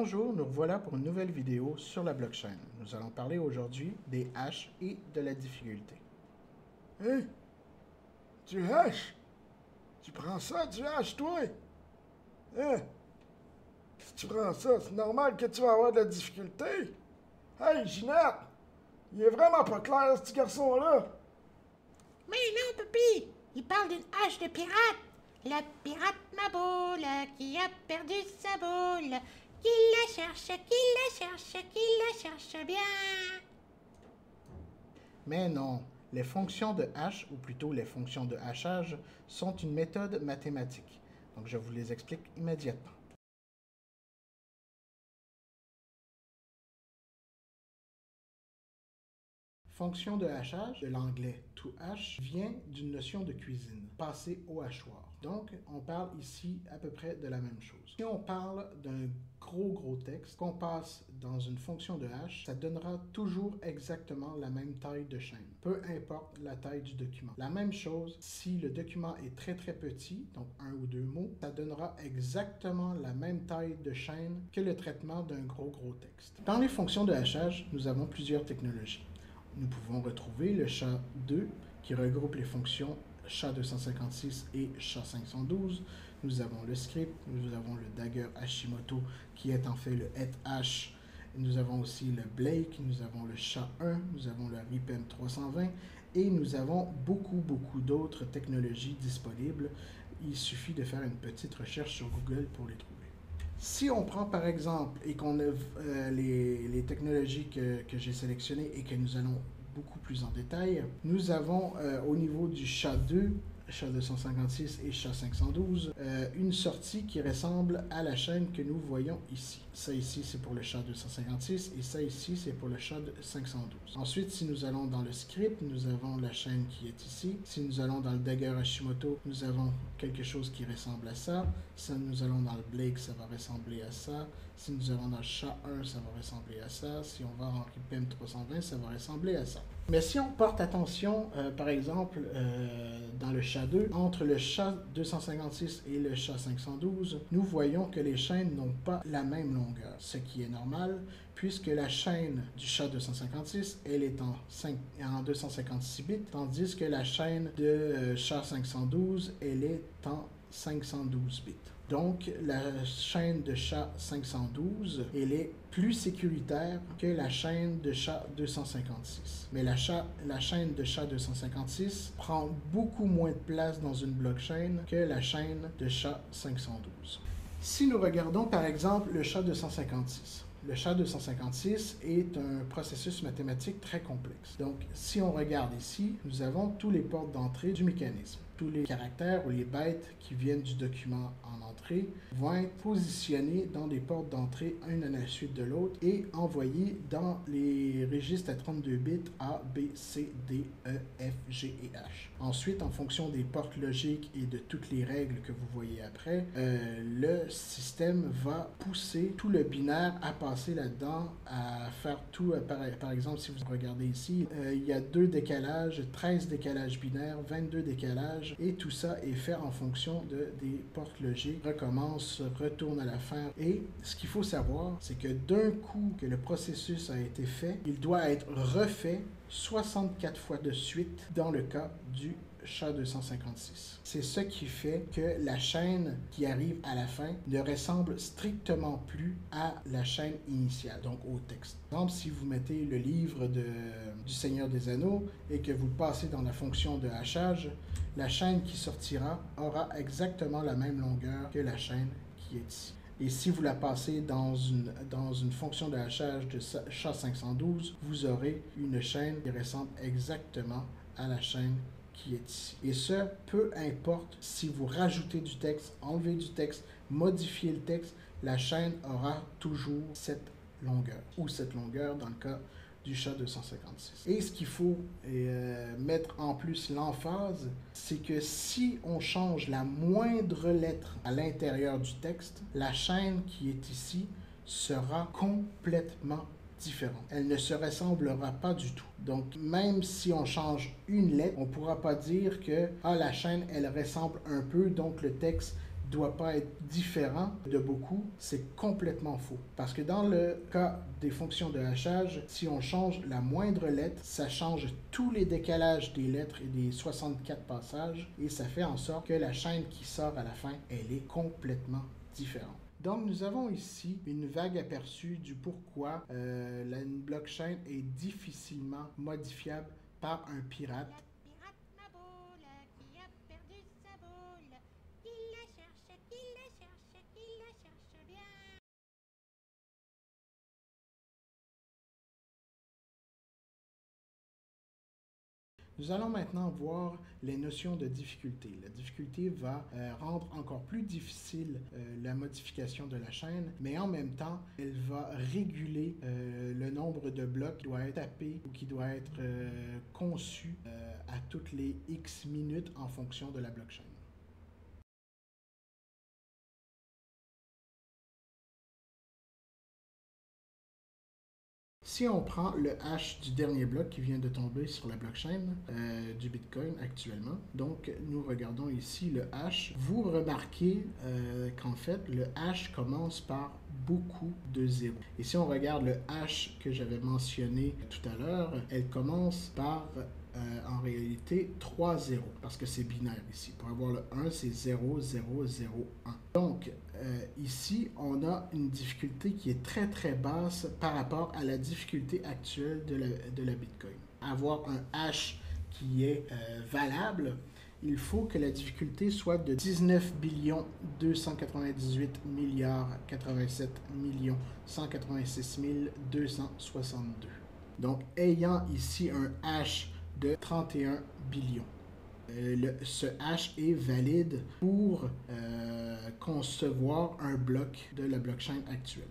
Bonjour, nous revoilà pour une nouvelle vidéo sur la blockchain. Nous allons parler aujourd'hui des hashes et de la difficulté. Hein? Du hash? Tu prends ça, du hash, toi? Hein? Si tu prends ça, c'est normal que tu vas avoir de la difficulté. Hey, Ginette! Il est vraiment pas clair, ce petit garçon-là. Mais non, papy, il parle d'une hache de pirate. La pirate Maboule qui a perdu sa boule. Qui la cherche, qui la cherche, qui la cherche bien. Mais non, les fonctions de hash, ou plutôt les fonctions de hachage, sont une méthode mathématique. Donc je vous les explique immédiatement. Fonction de hachage, de l'anglais to hash, vient d'une notion de cuisine, passer au hachoir. Donc, on parle ici à peu près de la même chose. Si on parle d'un gros texte qu'on passe dans une fonction de hash, ça donnera toujours exactement la même taille de chaîne, peu importe la taille du document. La même chose, si le document est très petit, donc un ou deux mots, ça donnera exactement la même taille de chaîne que le traitement d'un gros texte. Dans les fonctions de hachage, nous avons plusieurs technologies. Nous pouvons retrouver le SHA-2 qui regroupe les fonctions SHA-256 et SHA-512. Nous avons le script, nous avons le Dagger Hashimoto qui est en fait le eth-hash. Nous avons aussi le Blake, nous avons le SHA-1, nous avons le RIPEM 320 et nous avons beaucoup d'autres technologies disponibles. Il suffit de faire une petite recherche sur Google pour les trouver. Si on prend par exemple et qu'on a les technologies que j'ai sélectionnées et que nous allons beaucoup plus en détail, nous avons au niveau du SHA-2, SHA-256 et SHA-512, une sortie qui ressemble à la chaîne que nous voyons ici. Ça ici, c'est pour le SHA-256 et ça ici, c'est pour le SHA-512. Ensuite, si nous allons dans le script, nous avons la chaîne qui est ici. Si nous allons dans le Dagger Hashimoto, nous avons quelque chose qui ressemble à ça. Si nous allons dans le Blake, ça va ressembler à ça. Si nous allons dans le SHA-1, ça va ressembler à ça. Si on va en RIPEM 320, ça va ressembler à ça. Mais si on porte attention, par exemple, dans le SHA-2, entre le SHA-256 et le SHA-512, nous voyons que les chaînes n'ont pas la même longueur, ce qui est normal, puisque la chaîne du SHA-256, elle est en 256 bits, tandis que la chaîne de SHA-512, elle est en 512 bits. Donc, la chaîne de SHA-512, elle est plus sécuritaire que la chaîne de SHA-256. Mais la chaîne de SHA-256 prend beaucoup moins de place dans une blockchain que la chaîne de SHA-512. Si nous regardons par exemple le SHA-256, le SHA-256 est un processus mathématique très complexe. Donc, si on regarde ici, nous avons tous les portes d'entrée du mécanisme. Tous les caractères ou les bytes qui viennent du document en entrée vont être positionnés dans des portes d'entrée une à la suite de l'autre et envoyés dans les registres à 32 bits A, B, C, D, E, F, G et H. Ensuite, en fonction des portes logiques et de toutes les règles que vous voyez après, le système va pousser tout le binaire à passer là-dedans, à faire tout. Par exemple, si vous regardez ici, il y a 2 décalages, 13 décalages binaires, 22 décalages, et tout ça est fait en fonction des portes logiques, recommence, retourne à la fin. Et ce qu'il faut savoir, c'est que d'un coup que le processus a été fait, il doit être refait 64 fois de suite dans le cas du SHA-256. C'est ce qui fait que la chaîne qui arrive à la fin ne ressemble strictement plus à la chaîne initiale, donc au texte. Par exemple, si vous mettez le livre du Seigneur des Anneaux et que vous le passez dans la fonction de hachage, la chaîne qui sortira aura exactement la même longueur que la chaîne qui est ici. Et si vous la passez dans une fonction de hachage de SHA-512, vous aurez une chaîne qui ressemble exactement à la chaîne qui est ici. Et ce, peu importe si vous rajoutez du texte, enlevez du texte, modifiez le texte, la chaîne aura toujours cette longueur, ou cette longueur dans le cas du SHA-256. Et ce qu'il faut mettre en plus l'emphase, c'est que si on change la moindre lettre à l'intérieur du texte, la chaîne qui est ici sera complètement différente. Elle ne se ressemblera pas du tout. Donc, même si on change une lettre, on ne pourra pas dire que la chaîne, elle ressemble un peu, donc le texte doit pas être différent de beaucoup, c'est complètement faux. Parce que dans le cas des fonctions de hachage, si on change la moindre lettre, ça change tous les décalages des lettres et des 64 passages et ça fait en sorte que la chaîne qui sort à la fin, elle est complètement différente. Donc, nous avons ici une vague aperçu du pourquoi la blockchain est difficilement modifiable par un pirate. La pirate ma boule qui a perdu sa boule. Qui la cherche, qui la cherche, qui la cherche bien. Nous allons maintenant voir les notions de difficulté. La difficulté va rendre encore plus difficile la modification de la chaîne, mais en même temps, elle va réguler le nombre de blocs qui doit être tapé ou qui doit être conçu à toutes les X minutes en fonction de la blockchain. Si on prend le hash du dernier bloc qui vient de tomber sur la blockchain du Bitcoin actuellement, donc nous regardons ici le hash, vous remarquez qu'en fait le hash commence par beaucoup de zéros. Et si on regarde le hash que j'avais mentionné tout à l'heure, elle commence par en réalité 3 zéros, parce que c'est binaire ici. Pour avoir le 1, c'est 0, 0, 0, 1. Donc, ici, on a une difficulté qui est très très basse par rapport à la difficulté actuelle de la Bitcoin. Avoir un hash qui est valable, il faut que la difficulté soit de 19 298 87 186 262. Donc, ayant ici un hash de 31 billions. Ce hash est valide pour concevoir un bloc de la blockchain actuelle.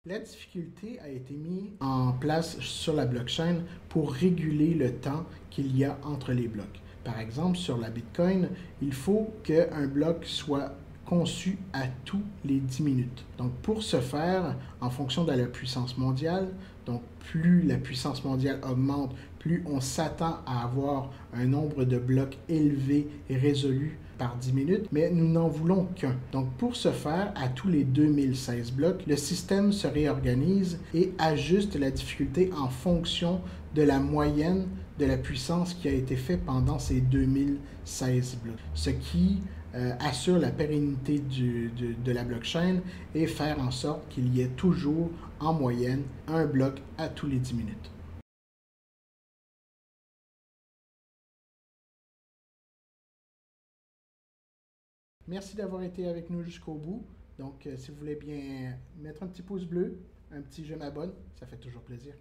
La difficulté a été mise en place sur la blockchain pour réguler le temps qu'il y a entre les blocs. Par exemple, sur la Bitcoin, il faut qu'un bloc soit conçu à tous les 10 minutes. Donc, pour ce faire, en fonction de la puissance mondiale, donc plus la puissance mondiale augmente, plus on s'attend à avoir un nombre de blocs élevé et résolu par 10 minutes, mais nous n'en voulons qu'un. Donc, pour ce faire, à tous les 2016 blocs, le système se réorganise et ajuste la difficulté en fonction de la moyenne de la puissance qui a été faite pendant ces 2016 blocs. Ce qui assure la pérennité de la blockchain et faire en sorte qu'il y ait toujours en moyenne un bloc à tous les 10 minutes. Merci d'avoir été avec nous jusqu'au bout. Donc, si vous voulez bien mettre un petit pouce bleu, un petit je m'abonne, ça fait toujours plaisir.